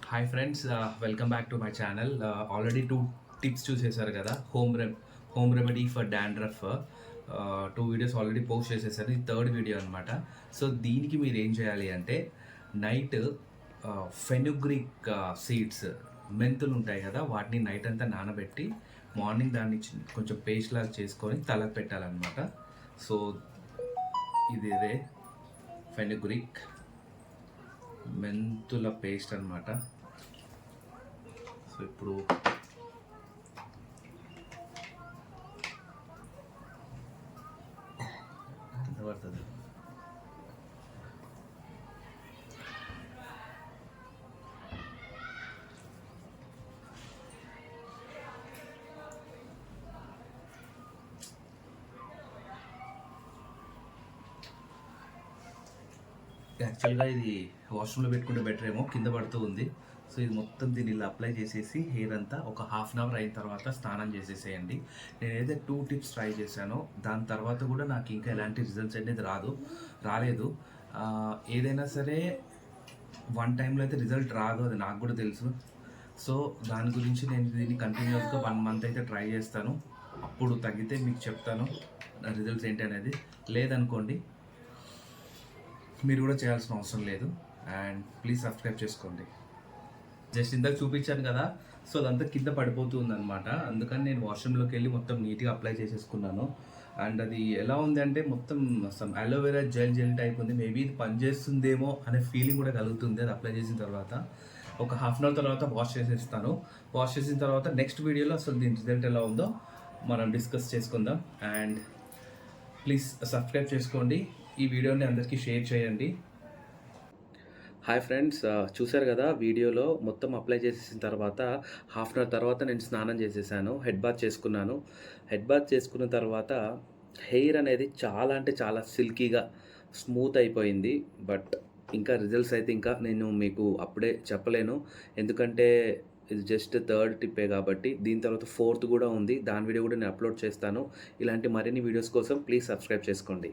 Hi friends, welcome back to my channel. Already 2 tips చూసేశారు కదా. Home remedy for dandruff. 2 videos already post చేసేసారు. ఇది third video అనమాట. So దీనికి మీరు ఏం చేయాలి అంటే నైట్ ఫెనుగ్రిక్ సీడ్స్, మెంతులు ఉంటాయి కదా, వాటిని నైట్ అంతా నానబెట్టి మార్నింగ్ దాన్ని కొంచెం పేస్ట్ లాగా చేసుకొని తలకు పెట్టాలన్నమాట. సో ఇదే ఫెనుగ్రిక్ మెంతుల పేస్ట్ అనమాట. సో ఇప్పుడు ఎంత పడుతుంది? యాక్చువల్గా ఇది వాష్రూమ్లో పెట్టుకుంటే బెటర్ ఏమో, కింద పడుతూ ఉంది. సో ఇది మొత్తం దీన్ని ఇలా అప్లై చేసేసి హెయిర్ అంతా ఒక హాఫ్ అన్ అవర్ అయిన తర్వాత స్నానం చేసేసేయండి. నేనైతే 2 టిప్స్ ట్రై చేశాను. దాని తర్వాత కూడా నాకు ఇంకా ఎలాంటి రిజల్ట్స్ అనేది రాలేదు. ఏదైనా సరే 1 టైంలో అయితే రిజల్ట్ రాదు, అది నాకు కూడా తెలుసు. సో దాని గురించి నేను దీన్ని కంటిన్యూస్గా 1 మంత్ అయితే ట్రై చేస్తాను. అప్పుడు తగ్గితే మీకు చెప్తాను రిజల్ట్స్ ఏంటి అనేది. లేదనుకోండి, మీరు కూడా చేయాల్సిన అవసరం లేదు. అండ్ ప్లీజ్ సబ్స్క్రైబ్ చేసుకోండి. జస్ట్ ఇందాక చూపించాను కదా, సో అదంతా కింద పడిపోతుంది అనమాట. అందుకని నేను వాష్రూమ్లోకి వెళ్ళి మొత్తం నీట్గా అప్లై చేసేసుకున్నాను. అండ్ అది ఎలా ఉంది అంటే మొత్తం అలోవెరా జెల్ టైప్ ఉంది. మేబీ ఇది పనిచేస్తుందేమో అనే ఫీలింగ్ కూడా కలుగుతుంది అది అప్లై చేసిన తర్వాత. ఒక హాఫ్ అన్ అవర్ తర్వాత వాష్ చేసేస్తాను. వాష్ చేసిన తర్వాత నెక్స్ట్ వీడియోలో అసలు దీని రిజల్ట్ ఎలా ఉందో మనం డిస్కస్ చేసుకుందాం. అండ్ ప్లీజ్ సబ్స్క్రైబ్ చేసుకోండి. ఈ వీడియోని అందరికీ షేర్ చేయండి. హాయ్ ఫ్రెండ్స్, చూశారు కదా వీడియోలో మొత్తం అప్లై చేసేసిన తర్వాత హాఫ్ అన్ అవర్ తర్వాత నేను స్నానం చేసేసాను, హెడ్ బాత్ చేసుకున్నాను. హెడ్ బాత్ చేసుకున్న తర్వాత హెయిర్ అనేది చాలా అంటే చాలా సిల్కీగా స్మూత్ అయిపోయింది. బట్ ఇంకా రిజల్ట్స్ అయితే ఇంకా నేను మీకు అప్పుడే చెప్పలేను, ఎందుకంటే ఇది జస్ట్ థర్డ్ టిప్పే కాబట్టి. దీని తర్వాత 4th కూడా ఉంది, దాని వీడియో కూడా నేను అప్లోడ్ చేస్తాను. ఇలాంటి మరిన్ని వీడియోస్ కోసం ప్లీజ్ సబ్స్క్రైబ్ చేసుకోండి.